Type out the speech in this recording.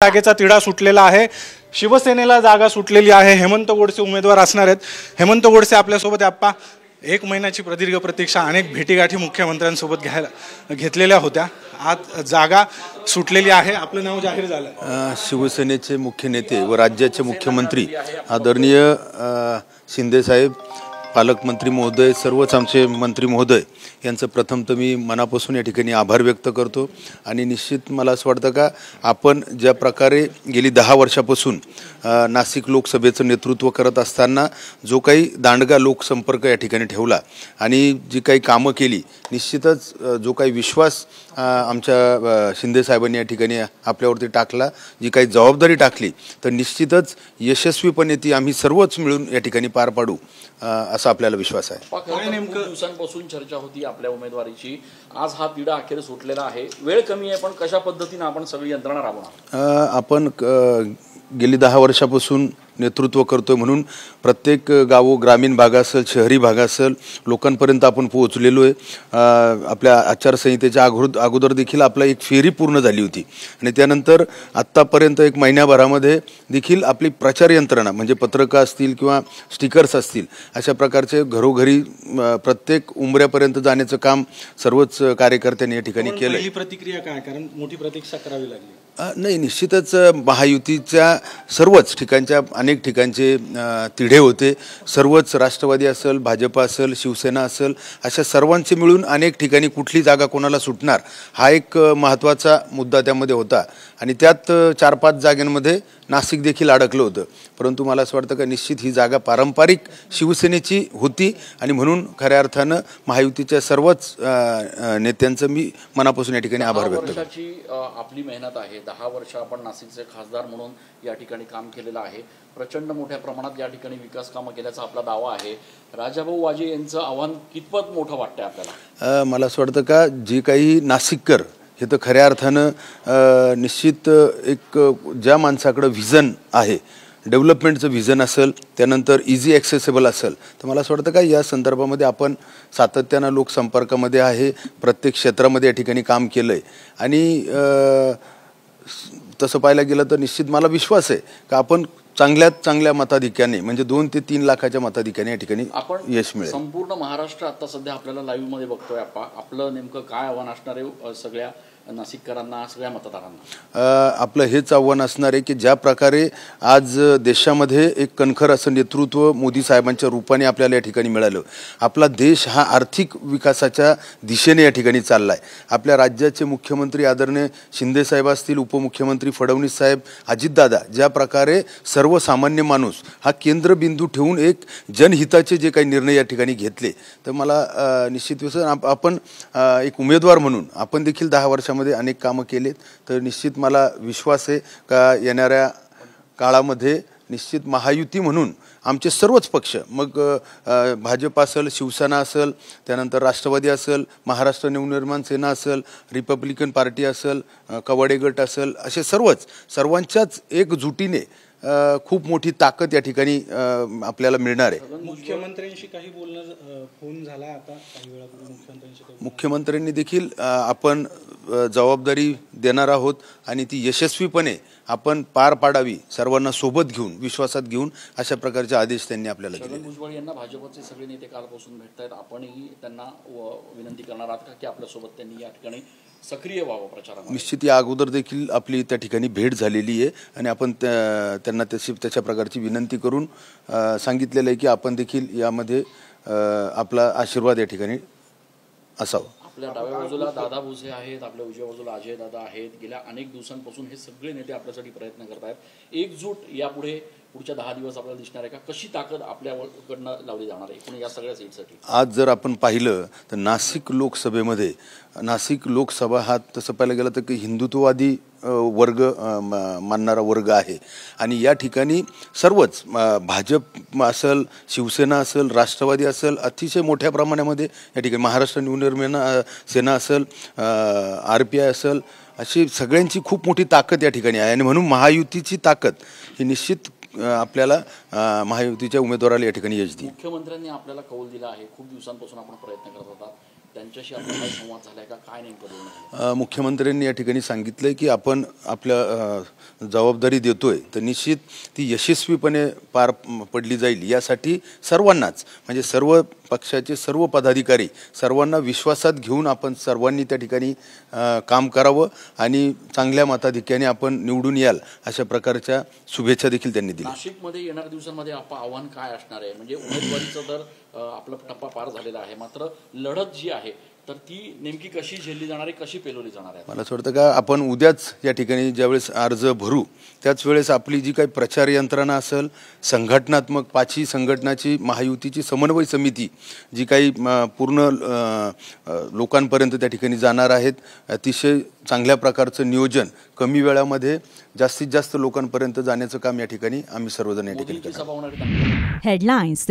जागेचा तिढा सुटलेला आहे। शिवसेनेला जागा सुटलेली आहे। हेमंत गोडसे उमेदवार असणार आहेत। हेमंत गोडसे आपल्यासोबत आप्पा, एक महिन्याची प्रदीर्घ प्रतीक्षा, अनेक भेटीगाठी मुख्यमंत्र्यांसोबत घेतलेल्या होत्या। आज जागा सुटलेली आहे। आपलं नाव जाहीर झालं। शिवसेनेचे मुख्य नेते व राज्याचे मुख्यमंत्री आदरणीय शिंदे साहेब, पालकमंत्री महोदय, सर्वच आमचे मंत्री महोदय यांचं प्रथमतः मी मनापासून या ठिकाणी आभार व्यक्त करतो। आणि निश्चित मला असं वाटतं का आपण ज्या प्रकारे गेली 10 वर्षापासून नाशिक लोकसभेचं नेतृत्व करत असताना जो काही दांडगा लोकसंपर्क या ठिकाणी ठेवला आणि जी काही कामं केली, निश्चितच जो काही विश्वास आमच्या शिंदे साहेबांनी या ठिकाणी आपल्यावरती टाकला, जी काही जबाबदारी टाकली, तर निश्चितच यशस्वीपणे ती आम्ही सर्वच मिळून या ठिकाणी पार पाडू असा आपल्याला विश्वास आहे। काय नेमकं दिवसांपासून चर्चा होती आपल्या उमेदवारीची, आज हा तिढा अखेर सुटलेला आहे। वेळ कमी आहे, पण कशा पद्धतीने आपण सगळी यंत्रणा राबवणार? आपण गेली 10 वर्षापासून नेतृत्व करतोय म्हणून प्रत्येक ग्रामीण भाग असेल, शहरी भाग असेल, लोकांपर्यंत आपण पोहोचलेलो आहे। आपल्या आचारसंहितेच्या अगोदर देखील आपला एक फेरी पूर्ण झाली होती आणि त्यानंतर आत्तापर्यंत एक महिन्याभरामध्ये देखील आपली प्रचार यंत्रणा म्हणजे पत्रकं असतील किंवा स्टिकर्स असतील, अशा प्रकारचे घरोघरी प्रत्येक उंबऱ्यापर्यंत जाण्याचं काम सर्वच कार्यकर्त्यांनी या ठिकाणी केलं। पहिली प्रतिक्रिया काय, कारण मोठी प्रतीक्षा करावी लागली? नाही, निश्चितच महायुतीच्या सर्वच ठिकाणच्या अनेक ठिकाणचे तिढे होते। सर्वच राष्ट्रवादी असेल, भाजप असेल, शिवसेना असेल, अशा सर्वांचे मिळून अनेक ठिकाणी कुठली जागा कोणाला सुटणार हा एक महत्त्वाचा मुद्दा त्यामध्ये होता आणि त्यात 4-5 जागांमध्ये नाशिक देखील अडकलं होतं। परंतु मला असं वाटतं का निश्चित ही जागा पारंपरिक शिवसेनेची होती आणि म्हणून खऱ्या अर्थानं महायुतीच्या सर्वच नेत्यांचं मी मनापासून या ठिकाणी आभार व्यक्त करतो। 10 वर्षाची आपली मेहनत आहे। 10 वर्ष आपण नाशिकचे खासदार म्हणून या ठिकाणी काम केलेलं आहे। प्रचंड मोठ्या प्रमाणात या ठिकाणी विकास कामं केल्याचा आपला दावा आहे। राजाभाऊ वाजे यांचं आव्हान कितपत मोठं वाटतंय आपल्याला? मला असं वाटतं का जे काही नाशिककर हे तर खऱ्या अर्थानं निश्चित एक ज्या माणसाकडं व्हिजन आहे, डेव्हलपमेंटचं व्हिजन असेल, त्यानंतर इझी ॲक्सेसेबल असेल, तर मला असं वाटतं का या संदर्भामध्ये आपण सातत्यानं लोकसंपर्कामध्ये आहे, प्रत्येक क्षेत्रामध्ये या ठिकाणी काम केलं आहे आणि तसं पाहायला गेलं तर निश्चित मला विश्वास आहे का आपण चांगल्यात चांगल्या मताधिक्याने म्हणजे 2 ते 3 लाखाच्या मताधिक्याने या ठिकाणी यश मिळेल। संपूर्ण महाराष्ट्र आता सध्या आपल्याला लाईव्ह मध्ये बघतोय। आपलं नेमकं काय आव्हान असणार आहे सगळ्या नाशिककरांना, सगळ्या मतदारांना? आपलं हेच आव्हान असणार आहे की ज्या प्रकारे आज देशामध्ये एक कणखर असं नेतृत्व मोदी साहेबांच्या रूपाने आपल्याला या ठिकाणी मिळालं, आपला देश हा आर्थिक विकासाच्या दिशेने या ठिकाणी चालला आहे। आपल्या राज्याचे मुख्यमंत्री आदरणीय शिंदे साहेब असतील, उपमुख्यमंत्री फडणवीस साहेब, अजितदादा, ज्या प्रकारे सर्वसामान्य माणूस हा केंद्रबिंदू ठेवून एक जनहिताचे जे काही निर्णय या ठिकाणी घेतले, तर मला निश्चित आपण एक उमेदवार म्हणून आपण देखील 10 वर्षामध्ये अनेक कामं केलेत, तर निश्चित मला विश्वास आहे का येणाऱ्या काळामध्ये निश्चित महायुती म्हणून आमचे सर्वच पक्ष, मग भाजप असेल, शिवसेना असेल, त्यानंतर राष्ट्रवादी असेल, महाराष्ट्र नवनिर्माण सेना असेल, रिपब्लिकन पार्टी असेल, कवाडे गट असेल, असे सर्वांच्याच एकजुटीने खूप मोठी ताकद या ठिकाणी आपल्याला मिळणार आहे। मुख्यमंत्र्यांशी काही बोलणं फोन झाला आता काही वेळापूर्वी? मुख्यमंत्र्यांनी देखील आपण जबाबदारी देणार आहोत आणि ती यशस्वीपणे आपण पार पाडावी, सर्वांना सोबत घेऊन, विश्वासात घेऊन, अशा प्रकारचे आदेश त्यांनी आपल्याला दिले। भुजबळ यांना भाजपचे सगळे नेते कालपासून भेटतायत, आपणही त्यांना विनंती करणार आहात का की आपल्यासोबत त्यांनी या ठिकाणी सक्रिय व्हावं प्रचारामध्ये? निश्चित या अगोदर देखील आपली त्या ठिकाणी भेट झालेली आहे आणि आपण त्यांना त्याच्या प्रकारची विनंती करून सांगितलेलं आहे की आपण देखील यामध्ये आपला आशीर्वाद या ठिकाणी असावा। आपल्या डाव्या बाजूला दादा भुसे आहेत, आपल्या उजव्या बाजूला अजय दादा आहेत। गेल्या अनेक दिवसांपासून हे सगळे नेते आपल्यासाठी प्रयत्न करत आहेत। एकजूट यापुढे पुढच्या 10 दिवस आपल्याला दिसणार आहे का? कशी ताकद आपल्याकडनं लावली जाणार आहे एकूण या सगळ्या सीटसाठी? आज जर आपण पाहिलं तर नाशिक लोकसभेमध्ये, नाशिक लोकसभा हा तसं पाहायला गेलं तर हिंदुत्ववादी वर्ग मानणारा वर्ग आहे आणि या ठिकाणी सर्वच भाजप असेल, शिवसेना असेल, राष्ट्रवादी असेल, अतिशय मोठ्या प्रमाणामध्ये या ठिकाणी महाराष्ट्र नवनिर्माण सेना असेल, RPI असेल, अशी सगळ्यांची खूप मोठी ताकद या ठिकाणी आहे आणि म्हणून महायुतीची ताकद ही निश्चित आपल्याला महायुतीच्या उमेदवाराला या ठिकाणी यश देईल। मुख्यमंत्र्यांनी आपल्याला कौल दिला आहे, खूप दिवसांपासून आपण प्रयत्न करत होता, त्यांच्याशी आपला काय संवाद झालाय का, काय नेमकं बोलणं झालं? मुख्यमंत्र्यांनी या ठिकाणी सांगितलंय की आपण आपल्या जबाबदारी देतोय तर निश्चित ती यशस्वीपणे पार पडली जाईल यासाठी सर्वांनाच म्हणजे सर्व पक्षाचे सर्व पदाधिकारी सर्वांना विश्वासात घेऊन आपण सर्वांनी त्या ठिकाणी काम करावं आणि चांगल्या मताधिक्याने आपण निवडून याल अशा प्रकारच्या शुभेच्छा देखील त्यांनी दिल्या. नाशिकमध्ये येणाऱ्या दिवसांमध्ये आव्हान काय असणार आहे? म्हणजे उमेदवारीचं तर आपला टप्पा पार झालेला आहे, मात्र लढत जी आहे तर ती नेमकी कशी झेलली जाणार आहे, कशी पेलवली जाणार आहे? मला असं वाटतं का आपण उद्याच या ठिकाणी ज्यावेळेस अर्ज भरू त्याच वेळेस आपली जी काही प्रचार यंत्रणा असेल, संघटनात्मक 5ही संघटनाची महायुतीची समन्वय समिती जी काही पूर्ण लोकांपर्यंत त्या ठिकाणी जाणार आहेत, अतिशय चांगल्या प्रकारचं नियोजन कमी वेळामध्ये जास्तीत जास्त लोकांपर्यंत जाण्याचं काम या ठिकाणी आम्ही सर्वजण या ठिकाणी करणार. सभा होणार आहे. हेडलाइन्स